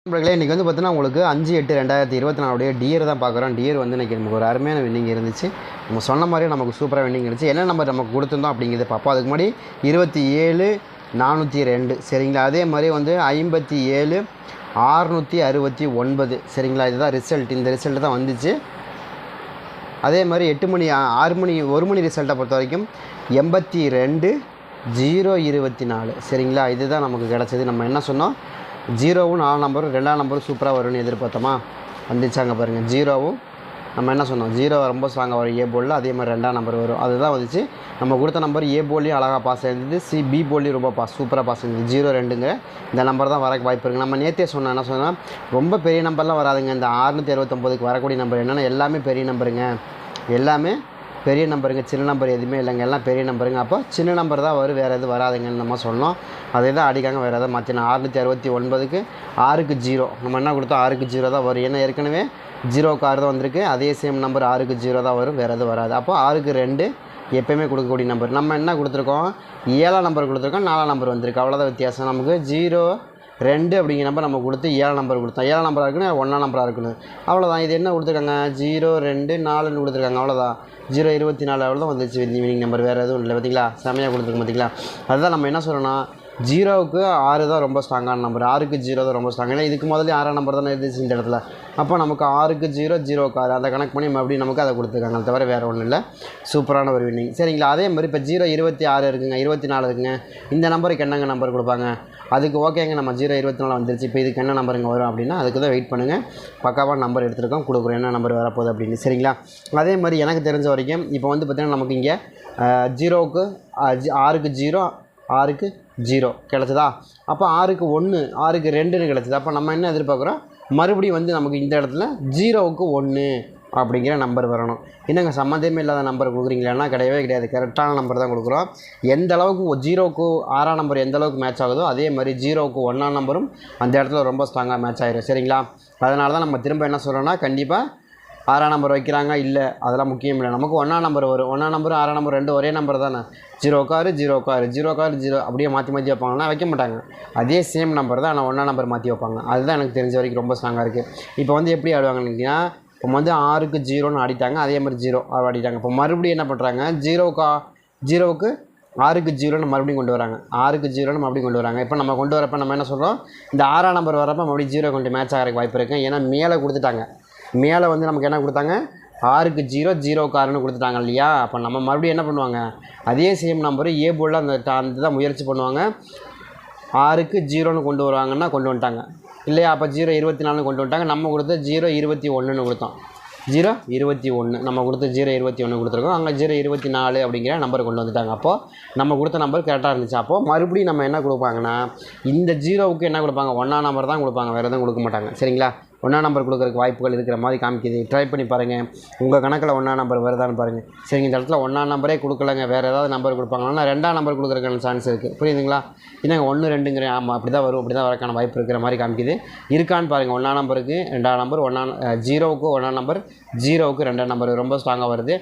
நண்பர்களே இன்றைக்கி வந்து பார்த்தீங்கன்னா உங்களுக்கு 5/8/2024 டியர் தான் பார்க்குறோம். டியர் வந்து இன்றைக்கி நமக்கு ஒரு அருமையான வின்னிங் இருந்துச்சு. நம்ம சொன்ன மாதிரியே நமக்கு சூப்பராக வின்னிங் இருந்துச்சு. என்ன நம்பர் நமக்கு கொடுத்துருந்தோம் அப்படிங்கிறது பார்ப்போம். அதுக்கு முன்னாடி 27,402 சரிங்களா. அதே மாதிரி வந்து 57,669 சரிங்களா. இதுதான் ரிசல்ட். இந்த ரிசல்ட்டு தான் வந்துச்சு. அதே மாதிரி 8 மணி 6 மணி 1 மணி ரிசல்ட்டை பொறுத்த வரைக்கும் 82,024 சரிங்களா. இதுதான் நமக்கு கிடச்சது. நம்ம என்ன சொன்னோம், 0வும் 4 நம்பரும் 2ஆம் நம்பரும் சூப்பராக வரும்னு எதிர்பார்த்தோமா, வந்துச்சாங்க பாருங்கள். 0வும் நம்ம என்ன சொன்னோம், 0 ரொம்ப ஸ்ட்ராங்காக வரும் ஏ போர்டில், அதே மாதிரி 2ஆம் நம்பர் வரும். அதுதான் வந்துச்சு. நம்ம கொடுத்த நம்பர் ஏ போர்ட்லேயும் அழகாக பாஸ் ஆயிருந்தது, பி போர்ட்லேயும் ரொம்ப சூப்பராக பாஸ் ஆயிருந்தது. 0-2ங்கிற இந்த நம்பர் தான் வரக்கு வாய்ப்பு இருக்குது. நம்ம நேற்றே சொன்னோம், என்ன சொன்னால் ரொம்ப பெரிய நம்பர்லாம் வராதுங்க. இந்த 669க்கு வரக்கூடிய நம்பர் என்னென்னா எல்லாமே பெரிய நம்பருங்க, எல்லாமே பெரிய நம்பருங்க. சின்ன நம்பர் எதுவுமே இல்லைங்க, எல்லாம் பெரிய நம்பருங்க. அப்போ சின்ன நம்பர் தான் வரும், வேறு எதுவும் வராதுங்கன்னு நம்ம சொன்னோம். அதே தான் அடிக்காங்க, வேறு எதாவது மாற்றினா 669க்கு 6க்கு 0 நம்ம என்ன கொடுத்தோம், 6க்கு 0 தான் வரும். ஏன்னா ஏற்கனவே 0க்கு 6 தான் வந்திருக்கு, அதே சேம் நம்பர் 6க்கு 0 தான் வரும், வேறு எதுவும் வராது. அப்போ 6க்கு 2 எப்போயுமே கொடுக்கக்கூடிய நம்பர். நம்ம என்ன கொடுத்துருக்கோம், 7ஆம் நம்பர் கொடுத்துருக்கோம், 4ஆம் நம்பர் வந்திருக்கு, அவ்வளோதான் வித்தியாசம். நமக்கு 0-2 அப்படிங்கிற நம்பர் நம்ம கொடுத்து 7ஆம் நம்பர் கொடுத்தோம். 7ஆம் நம்பராக இருக்குன்னு 1ஆம் நம்பராக இருக்கணும், அவ்வளோதான். இது என்ன கொடுத்துருக்காங்க, 0-2-4ன்னு கொடுத்துருக்காங்க, அவ்வளோதான். 0-24 அவ்வளோதான் வந்துச்சு வின்னிங் நம்பர், வேறு எதுவும் இல்லை. பார்த்திங்களா, செமையாக கொடுத்துருக்கோம் பார்த்திங்களா. அதுதான் நம்ம என்ன சொல்லணும்னா, 0க்கு 6 தான் ரொம்ப ஸ்ட்ராங்கான நம்பர், 6க்கு 0 தான் ரொம்ப ஸ்ட்ராங். ஏன்னா இதுக்கு முதல்ல 6ஆம் நம்பர் தானே இருந்துச்சு இந்த இடத்துல. அப்போ நமக்கு 6க்கு 0, 0க்கு 6 அந்த கணக்கு பண்ணி மறுபடியும் நமக்கு அதை கொடுத்துருக்காங்க, அது தவிர வேறு ஒன்றும் இல்லை. சூப்பரான ஒரு வின்னிங் சரிங்களா. அதே மாதிரி இப்போ 0-26 இருக்குங்க, 24 இருக்குங்க. இந்த நம்பருக்கு என்னங்க நம்பர் கொடுப்பாங்க, அதுக்கு ஓகேங்க. நம்ம 0-24 வந்துருச்சு, இப்போ இதுக்கு என்ன நம்பருங்க வரும் அப்படின்னா அதுக்கு தான் வெயிட் பண்ணுங்கள். பக்காவாக நம்பர் எடுத்துருக்கோம், கொடுக்குறோம் என்ன நம்பர் வரப்போகுது அப்படின்னு சரிங்களா. அதே மாதிரி எனக்கு தெரிஞ்ச வரைக்கும் இப்போ வந்து பார்த்திங்கன்னா நமக்கு இங்கே 0க்கு 6க்கு 0, 6க்கு 0 கிடச்சதா. அப்போ 6க்கு 1, 6க்கு 2ன்னு கிடச்சிது. அப்போ நம்ம என்ன எதிர்பார்க்குறோம், மறுபடியும் வந்து நமக்கு இந்த இடத்துல 0க்கு 1 அப்படிங்கிற நம்பர் வரணும். என்னங்க சம்மந்தமே இல்லாத நம்பர் கொடுக்குறீங்களா, கிடையவே கிடையாது, கரெக்டான நம்பர் தான் கொடுக்குறோம். எந்த அளவுக்கு 0க்கு 6ஆம் நம்பர் எந்த அளவுக்கு மேட்ச் ஆகுதோ அதே மாதிரி 0க்கு 1ஆம் நம்பரும் அந்த இடத்துல ரொம்ப ஸ்ட்ராங்காக மேட்ச் ஆகிடும் சரிங்களா. அதனால தான் நம்ம திரும்ப என்ன சொல்கிறோன்னா, கண்டிப்பாக 6ஆம் நம்பர் வைக்கிறாங்க, இல்லை அதெல்லாம் முக்கியம் இல்லை, நமக்கு 1ஆம் நம்பர் வரும். 1ஆம் நம்பர் 6ஆம் நம்பர் 2 ஒரே நம்பர் தானே. 0க்கு 6, 0க்கு 6, 0க்கு 6, 0 அப்படியே மாற்றி வைப்பாங்கன்னா வைக்க மாட்டாங்க, அதே சேம் நம்பர் தான், ஆனால் 1ஆம் நம்பர் மாற்றி வைப்பாங்க. அதுதான் எனக்கு தெரிஞ்ச வரைக்கும் ரொம்ப ஸ்ட்ராங்காக இருக்குது. இப்போ வந்து எப்படி ஆடுவாங்கன்னு, இப்போ வந்து 6க்கு 0ன்னு ஆடிட்டாங்க, அதே மாதிரி 0 ஆடிட்டாங்க. இப்போ மறுபடியும் என்ன பண்ணுறாங்க, 0க்கு 6க்கு 0ன்னு மறுபடியும் கொண்டு வராங்க, 6க்கு 0ன்னு மறுபடியும் கொண்டு வராங்க. இப்போ நம்ம கொண்டு வரப்போ நம்ம என்ன சொல்கிறோம், இந்த 6ஆம் நம்பர் வரப்போ மறுபடியும் 0 கொண்டு மேட்ச் ஆகிறதுக்கு வாய்ப்பு இருக்குது. ஏன்னா மேலே கொடுத்துட்டாங்க, மேலே வந்து நமக்கு என்ன கொடுத்தாங்க, 6க்கு 0, 0க்கு 6ன்னு கொடுத்துட்டாங்க இல்லையா. அப்போ நம்ம மறுபடியும் என்ன பண்ணுவாங்க, அதே சேம் நம்பரு ஏ போர்டில் அந்த தான் முயற்சி பண்ணுவாங்க. 6க்கு 0ன்னு கொண்டு வருவாங்கன்னா கொண்டு வந்துட்டாங்க இல்லையா. அப்போ 0-24 கொண்டு வந்துட்டாங்க. நம்ம கொடுத்து 0-21ன்னு கொடுத்தோம், 0-21 நம்ம கொடுத்து 0-21 கொடுத்துருக்கோம். அங்கே 0-24 அப்படிங்கிற நம்பர் கொண்டு வந்துட்டாங்க. அப்போது நம்ம கொடுத்த நம்பர் கரெக்டாக இருந்துச்சு. அப்போது மறுபடியும் நம்ம என்ன கொடுப்பாங்கன்னா, இந்த 0க்கு என்ன கொடுப்பாங்க, 1ஆம் நம்பர் தான் கொடுப்பாங்க, வேறு எதுவும் கொடுக்க மாட்டாங்க சரிங்களா. 1ஆம் நம்பர் கொடுக்குறதுக்கு வாய்ப்புகள் இருக்கிற மாதிரி காமிக்குது, ட்ரை பண்ணி பாருங்கள். உங்கள் கணக்கில் 1ஆம் நம்பர் வருதான்னு பாருங்கள் சரிங்க. இந்த இடத்துல 1ஆம் நம்பரே கொடுக்கலங்க, வேறு ஏதாவது நம்பர் கொடுப்பாங்கன்னா 2ஆம் நம்பர் கொடுக்குறதுக்கான சான்ஸ் இருக்குது, புரியுதுங்களா. என்னங்க 1-2ங்கிற, ஆமாம் அப்படி தான் வரும், அப்படி தான் வரக்கான வாய்ப்பு இருக்கிற மாதிரி காமிக்குது. இருக்கான்னு பாருங்கள், 1ஆம் நம்பருக்கு 2ஆம் நம்பர், 0க்கு 1ஆம் நம்பர், 0க்கு 2ஆம் நம்பர் ரொம்ப ஸ்ட்ராங்காக வருது.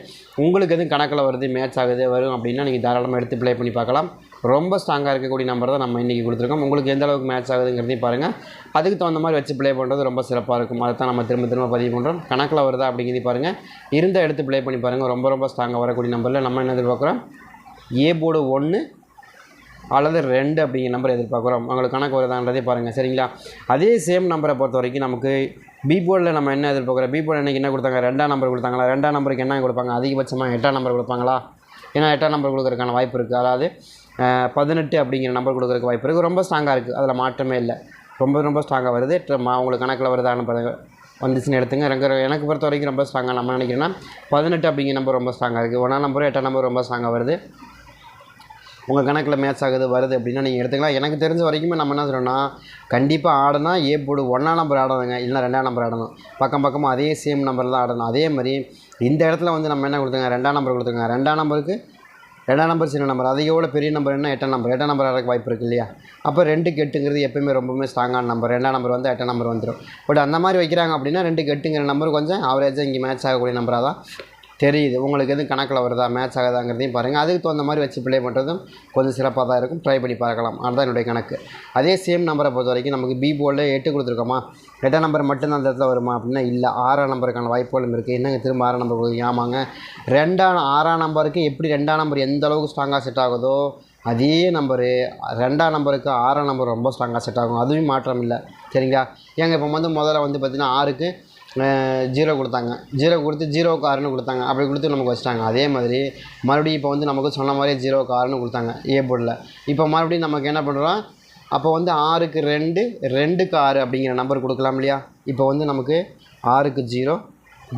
உங்களுக்கு எதுவும் கணக்கில் வருது, மேட்ச் ஆகுது வரும் அப்படின்னா நீங்கள் தாராளமாக எடுத்து ப்ளே பண்ணி பார்க்கலாம். ரொம்ப ஸ்ட்ராங்காக இருக்கக்கூடிய நம்பர் தான் நம்ம இன்றைக்கி கொடுத்துருக்கோம். உங்களுக்கு எந்த அளவுக்கு மேட்ச் ஆகுதுங்கிறதையும் பாருங்கள், அதுக்கு தகுந்த மாதிரி வச்சு ப்ளே பண்ணுறது ரொம்ப சிறப்பாக இருக்கும். அதை தான் நம்ம திரும்ப பதிவு பண்ணுறோம். கணக்கில் வருதா அப்படிங்கிறதையும் பாருங்கள், இருந்தால் எடுத்து ப்ளே பண்ணி பாருங்கள். ரொம்ப ஸ்ட்ராங்காக வரக்கூடிய நம்பரில் நம்ம என்ன எதிர்பார்க்குறோம், ஏ போர்டு 1 அல்லது 2 அப்படிங்கிற நம்பர் எதிர்பார்க்குறோம். உங்களுக்கு கணக்கு வருதான்றதே பாருங்கள் சரிங்களா. அதே சேம் நம்பரை பொறுத்த வரைக்கும் நமக்கு பி போர்டில் நம்ம என்ன எதிர்பார்க்குறோம், பி போர்டு இன்றைக்கி என்ன கொடுத்தாங்க, 2ஆம் நம்பர் கொடுத்தாங்களா. 2ஆம் நம்பருக்கு என்ன கொடுப்பாங்க, அதிகபட்சமாக 8ஆம் நம்பர் கொடுப்பாங்களா. ஏன்னா 8ஆம் நம்பர் கொடுக்குறதுக்கான வாய்ப்பு இருக்குது, அதாவது 18 அப்படிங்கிற நம்பர் கொடுக்குறதுக்கு வாய்ப்பு இருக்குது. ரொம்ப ஸ்ட்ராங்காக இருக்குது, அதில் மாற்றமே இல்லை, ரொம்ப ஸ்ட்ராங்காக வருது. உங்களுக்கு கணக்கில் வருதான்னு பாருங்கள், வந்துச்சுன்னு எடுத்துங்க. எனக்கு பொறுத்த வரைக்கும் ரொம்ப ஸ்ட்ராங்காக நம்ம நினைக்கிறேன்னா 18 அப்படிங்கிற நம்பர் ரொம்ப ஸ்ட்ராங்காக இருக்குது. 1ஆம் நம்பரும் 8ஆம் நம்பர் ரொம்ப ஸ்ட்ராங்காக வருது. உங்கள் கணக்கில் மேட்ச் ஆகுது வருது அப்படின்னா நீங்கள் எடுத்துக்கலாம். எனக்கு தெரிஞ்ச வரைக்குமே நம்ம என்ன சொல்கிறோன்னா, கண்டிப்பாக ஆடனா ஏ போர்டு 1ஆம் நம்பர் ஆடணுங்க, இல்லைனா 2ஆம் நம்பர் ஆடணும். பக்கமாக அதே சேம் நம்பர் தான் ஆடணும். அதே மாதிரி இந்த இடத்துல வந்து நம்ம என்ன கொடுத்துங்க, 2ஆம் நம்பர் கொடுத்துங்க. 2ஆம் நம்பருக்கு 2ஆம் நம்பர் சின்ன நம்பர், அதிகோட பெரிய நம்பர் என்ன, 8ஆம் நம்பர். 8ஆம் நம்பர் ஆகிறதுக்கு வாய்ப்பு இருக்குது இல்லையா. அப்போ 2க்கு 8ங்கிறது எப்போயுமே ரொம்பவுமே ஸ்ட்ராங்கான நம்பர். 2ஆம் நம்பர் வந்து 8ஆம் நம்பர் வந்துடும். பட் அந்த மாதிரி வைக்கிறாங்க அப்படின்னா 2க்கு 8ங்கிற நம்பர் கொஞ்சம் ஆவரேஜாக இங்கே மேட்ச் ஆகக்கூடிய நம்பராக தான் தெரியுது. உங்களுக்கு எதுவும் கணக்கில் வருதா, மேட்ச் ஆகுதாங்கிறதையும் பாருங்கள். அதுக்கு தகுந்த மாதிரி வச்சு ப்ளே பண்ணுறதும் கொஞ்சம் சிறப்பாக தான் இருக்கும். ட்ரை பண்ணி பார்க்கலாம். அதுதான் என்னுடைய கணக்கு. அதே சேம் நம்பரை பொறுத்த வரைக்கும் நமக்கு பி போர்டில் 8 கொடுத்துருக்கோமா, 8ஆம் நம்பர் மட்டும்தான் அந்த இடத்துல வருமா அப்படின்னா இல்லை, 6ஆம் நம்பருக்கான வாய்ப்புகளும் இருக்குது. என்னங்க திரும்ப 6ஆம் நம்பர் கொடுக்குறீங்க? ஆமாங்க, 6ஆம் நம்பருக்கு எப்படி 2ஆம் நம்பர் எந்த அளவுக்கு ஸ்ட்ராங்காக செட் ஆகுதோ அதே நம்பரு 2ஆம் நம்பருக்கு 6ஆம் நம்பர் ரொம்ப ஸ்ட்ராங்காக செட் ஆகும். அதுவும் மாற்றம் இல்லை. சரிங்களா? ஏங்க இப்போ முதல்ல பார்த்திங்கன்னா 6க்கு 0 கொடுத்தாங்க, 0 கொடுத்து 0க்கு 6ன்னு கொடுத்தாங்க. அப்படி கொடுத்து நமக்கு வச்சிட்டாங்க. அதே மாதிரி மறுபடியும் இப்போ நமக்கு சொன்ன மாதிரியே 0க்கு 6ன்னு கொடுத்தாங்க ஏ போர்டில். இப்போ மறுபடியும் நமக்கு என்ன பண்ணுறோம், அப்போ 6க்கு 2, 2க்கு 6 அப்படிங்கிற நம்பர் கொடுக்கலாம் இல்லையா? இப்போ நமக்கு 6க்கு 0,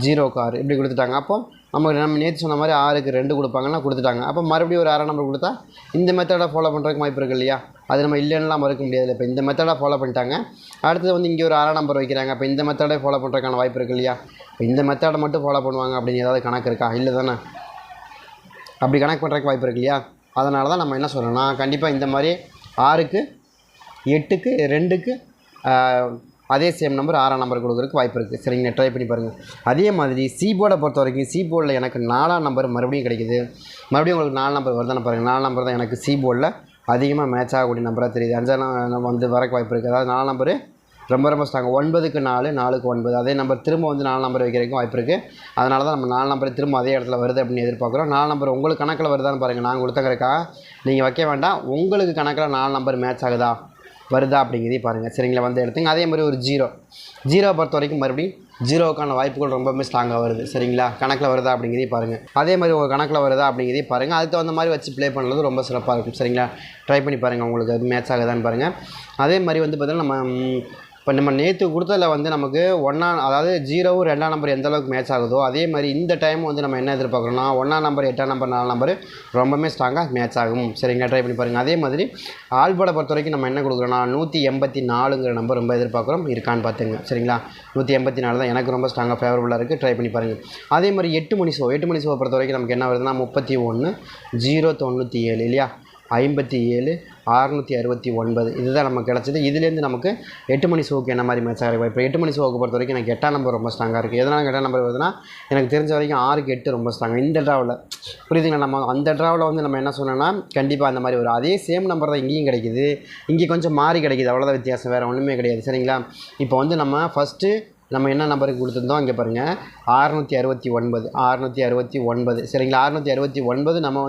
0க்கு 6 இப்படி கொடுத்துட்டாங்க. அப்போ நம்ம நேற்று சொன்ன மாதிரி 6க்கு 2 கொடுப்பாங்கன்னா கொடுத்துட்டாங்க. அப்போ மறுபடியும் ஒரு 6 நம்பர் கொடுத்தா இந்த மெத்தடை ஃபாலோ பண்ணுறதுக்கு வாய்ப்பு இருக்குது இல்லையா? அது நம்ம இல்லைன்னுலாம் மறுக்க முடியாது. இப்போ இந்த மெத்தடை ஃபாலோ பண்ணிட்டாங்க. அடுத்தது இங்கே ஒரு 6 நம்பர் வைக்கிறாங்க. அப்போ இந்த மெத்தடை ஃபாலோ பண்ணுறதுக்கான வாய்ப்பு இருக்குது இல்லையா? இப்போ இந்த மெத்தடை மட்டும் ஃபாலோ பண்ணுவாங்க அப்படின்னு ஏதாவது கணக்கு இருக்கா? இல்லை தானே? அப்படி கணக்கு பண்ணுறதுக்கு வாய்ப்பு இருக்கு இல்லையா? அதனால தான் நம்ம என்ன சொல்கிறோன்னா, கண்டிப்பாக இந்த மாதிரி 6க்கு 8க்கு 2க்கு அதே சேம் நம்பர் 6ஆம் நம்பர் கொடுக்குறதுக்கு வாய்ப்பு இருக்குது. சரிங்க, ட்ரை பண்ணி பாருங்கள். அதே மாதிரி சி போர்டை பொறுத்த வரைக்கும் சி போர்டில் எனக்கு 4ஆம் நம்பர் மறுபடியும் கிடைக்குது. மறுபடியும் உங்களுக்கு 4 நம்பர் வருதானே பாருங்கள். 4 நம்பர் தான் எனக்கு சி போர்டில் அதிகமாக மேட்ச் ஆகக்கூடிய நம்பராக தெரியுது. 5ஆம் வரக்கு வாய்ப்பு இருக்குது. அதாவது 4 நம்பரு ரொம்ப ஸ்ட்ராங். 9க்கு 4, 4க்கு 9 அதே நம்பர் திரும்ப 4 நம்பர் வைக்கிறதுக்கும் வாய்ப்பு இருக்குது. அதனால தான் நம்ம 4 நம்பர் திரும்ப அதே இடத்துல வருது அப்படின்னு எதிர்பார்க்குறோம். 4 நம்பர் உங்களுக்கு கணக்கில் வருதான்னு பாருங்கள். நான் கொடுத்தங்கிறக்கா நீங்கள் வைக்க வேண்டாம். உங்களுக்கு கணக்கில் 4 நம்பர் மேட்ச் ஆகுதா வருதா அப்படிங்கிறதையும் பாருங்கள். சரிங்களா? எடுத்துங்க. அதே மாதிரி ஒரு 0 பொறுத்த வரைக்கும் மறுபடியும் 0க்கான வாய்ப்புகள் ரொம்பவே ஸ்ட்ராங்காக வருது. சரிங்களா? கணக்கில் வருதா அப்படிங்கிறதையும் பாருங்கள். அதே மாதிரி உங்கள் கணக்கில் வருதா அப்படிங்கிறதையும் பாருங்கள். அதுக்கு தகுந்த மாதிரி வச்சு ப்ளே பண்ணுறது ரொம்ப சிறப்பாக இருக்கும். சரிங்களா? ட்ரை பண்ணி பாருங்கள். உங்களுக்கு அது மேட்ச் ஆகுதான்னு பாருங்கள். அதே மாதிரி பார்த்திங்கன்னா நம்ம நேற்று கொடுத்ததில் நமக்கு அதாவது 0வும் 2ஆம் நம்பர் எந்த அளவுக்கு மேட்ச் ஆகுதோ அதே மாதிரி இந்த டைம் நம்ம என்ன எதிர்பார்க்குறோம்னா 1ஆம் நம்பர் 8ஆம் நம்பர் 4 நம்பர் ரொம்பவே ஸ்ட்ராங்காக மேட்ச் ஆகும். சரிங்களா? ட்ரை பண்ணி பாருங்கள். அதே மாதிரி ஆல்போர்டை பொறுத்த வரைக்கும் நம்ம என்ன கொடுக்குறோம்னா 184ங்கிற நம்பர் ரொம்ப எதிர்பார்க்குறோம். இருக்கான்னு பார்த்துங்க. சரிங்களா? 184 தான் எனக்கு ரொம்ப ஸ்ட்ராங்காக ஃபேவரபுளாக இருக்குது. ட்ரை பண்ணி பாருங்கள். அதே மாதிரி 8 மணி ஷோ பொறுத்த வரைக்கும் நமக்கு என்ன வருதுன்னா 31 097 இல்லையா? 57 669 இதுதான் நமக்கு கிடச்சிது. இதுலேருந்து நமக்கு 8 மணி ஷோவுக்கு என்ன மாதிரி மேட்ச் ஆகிருக்கு. இப்போ 8 மணி ஷோவுக்கு பொறுத்த வரைக்கும் எனக்கு 8ஆம் நம்பர் ரொம்ப ஸ்ட்ராங்காக இருக்குது. எதனால் 8ஆம் நம்பர் வருதுன்னா எனக்கு தெரிஞ்ச வரைக்கும் 6க்கு 8 ரொம்ப ஸ்ட்ராங். இந்த ட்ராவில் புரியுதுங்களா? நம்ம அந்த ட்ராவில் நம்ம என்ன சொன்னோன்னா கண்டிப்பாக அந்த மாதிரி வரும். அதே சேம் நம்பர் தான் இங்கேயும் கிடைக்குது. இங்கே கொஞ்சம் மாறி கிடைக்குது. அவ்வளோதான் வித்தியாசம், வேறு ஒன்றுமே கிடையாது. சரிங்களா? இப்போ நம்ம ஃபஸ்ட்டு நம்ம என்ன நம்பருக்கு கொடுத்துருந்தோம் இங்கே பாருங்கள் 669 சரிங்களா? 669 நம்ம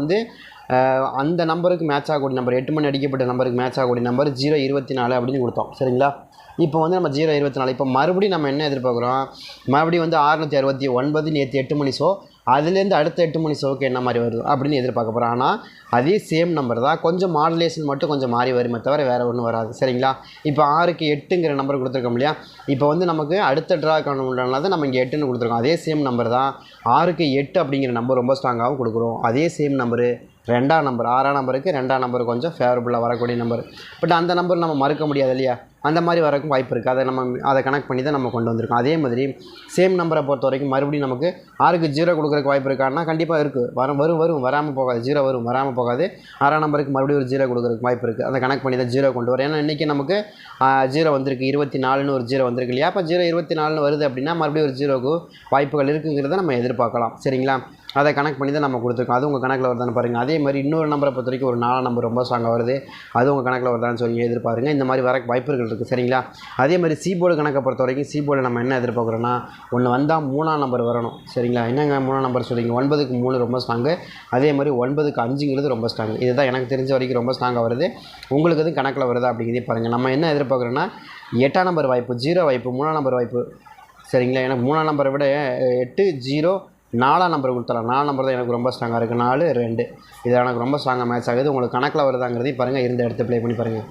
அந்த நம்பருக்கு மேட்ச் ஆகக்கூடிய நம்பர் 8 மணி அடிக்கப்பட்ட நம்பருக்கு மேட்ச் ஆகக்கூடிய நம்பர் 024 அப்படின்னு கொடுத்தோம். சரிங்களா? இப்போ நம்ம 024 இப்போ மறுபடியும் நம்ம என்ன எதிர்பார்க்குறோம், மறுபடியும் 669 நேற்று 8 மணி ஷோ அதுலேருந்து அடுத்த 8 மணி ஷோவுக்கு என்ன மாதிரி வருது அப்படின்னு எதிர்பார்க்க போகிறோம். ஆனால் அதே சேம் நம்பர் தான், கொஞ்சம் மாடுலேஷன் மட்டும் கொஞ்சம் மாறி வருமே தவிர வேறு ஒன்றும் வராது. சரிங்களா? இப்போ 6க்கு 8ங்கிற நம்பர் கொடுத்துருக்கோம் இல்லையா? இப்போ நமக்கு அடுத்த ட்ரா காணுன்றனால நம்ம இங்கே 8ன்னு கொடுத்துருக்கோம். அதே சேம் நம்பர் தான் 6க்கு 8 அப்படிங்கிற நம்பர் ரொம்ப ஸ்ட்ராங்காகவும் கொடுக்குறோம். அதே சேம் நம்பரு 2ஆம் நம்பர் 6ஆம் நம்பருக்கு 2ஆம் நம்பர் கொஞ்சம் ஃபேவரபுளாக வரக்கூடிய நம்பர். பட் அந்த நம்பர் நம்ம மறுக்க முடியாது இல்லையா? அந்த மாதிரி வரக்கும் வாய்ப்பு இருக்குது. அதை கனெக்ட் பண்ணி தான் நம்ம கொண்டு வந்திருக்கோம். அதே மாதிரி சேம் நம்பரை பொறுத்த வரைக்கும் மறுபடியும் நமக்கு 6க்கு 0 கொடுக்குறக்கு வாய்ப்பு இருக்கான்னா கண்டிப்பாக இருக்குது. வரும் வராமல் போகாது. 0 வரும் வராமல் போகாது. 6ஆம் நம்பருக்கு மறுபடியும் ஒரு 0 கொடுக்குறக்கு வாய்ப்பு இருக்குது. அதை கனெக்ட் பண்ணி தான் 0 கொண்டு வரும். ஏன்னா இன்றைக்கி நமக்கு 0 வந்திருக்கு, 24ன்னு ஒரு 0 வந்திருக்கு இல்லையா? அப்போ 024ன்னு வருது அப்படின்னா மறுபடியும் ஒரு 0க்கு வாய்ப்புகள் இருக்குங்கிறத நம்ம எதிர்பார்க்கலாம். சரிங்களா? அதை கனெக்ட் பண்ணி தான் நம்ம கொடுத்துருக்கோம். அது உங்கள் கணக்கில் வருதான்னு பாருங்கள். அதே மாதிரி இன்னொரு நம்பரை பொறுத்த வரைக்கும் ஒரு 4ஆம் நம்பர் ரொம்ப ஸ்ட்ராங்காக வருது. அது உங்கள் கணக்கில் வருதான்னு சொல்லி எதிர்பாருங்க. இந்த மாதிரி வர வாய்ப்புகள் இருக்குது. சரிங்களா? அதே மாதிரி சி போர்டு கணக்கை பொறுத்த வரைக்கும் சி போர்டில் நம்ம என்ன எதிர்பார்க்குறோன்னா ஒன்று வந்தால் 3ஆம் நம்பர் வரணும். சரிங்களா? என்னங்க 3ஆம் நம்பர் சொல்லிங்க? 9க்கு 3 ரொம்ப ஸ்ட்ராங்கு. அதே மாதிரி 9க்கு 5ங்கிறது ரொம்ப ஸ்ட்ராங்கு. இதுதான் எனக்கு தெரிஞ்ச வரைக்கும் ரொம்ப ஸ்ட்ராங்காக வருது. உங்களுக்கு எதுவும் கணக்கில் வருதா அப்படிங்கிறதே பாருங்கள். நம்ம என்ன எதிர்பார்க்குறோன்னா 8ஆம் நம்பர் வாய்ப்பு, 0 வாய்ப்பு, 3ஆம் நம்பர் வாய்ப்பு. சரிங்களா? எனக்கு 3ஆம் நம்பரை விட 8 0 4ஆம் நம்பர் கொடுத்துடலாம். 4 நம்பர் தான் எனக்கு ரொம்ப ஸ்ட்ராங்காக இருக்குது. 4 2 இது எனக்கு ரொம்ப ஸ்ட்ராங்காக மேட்ச் ஆகுது. உங்களுக்கு கணக்கில் வருதாங்கிறதையும் பாருங்கள். இருந்த இடத்த ப்ளே பண்ணி பாருங்கள்.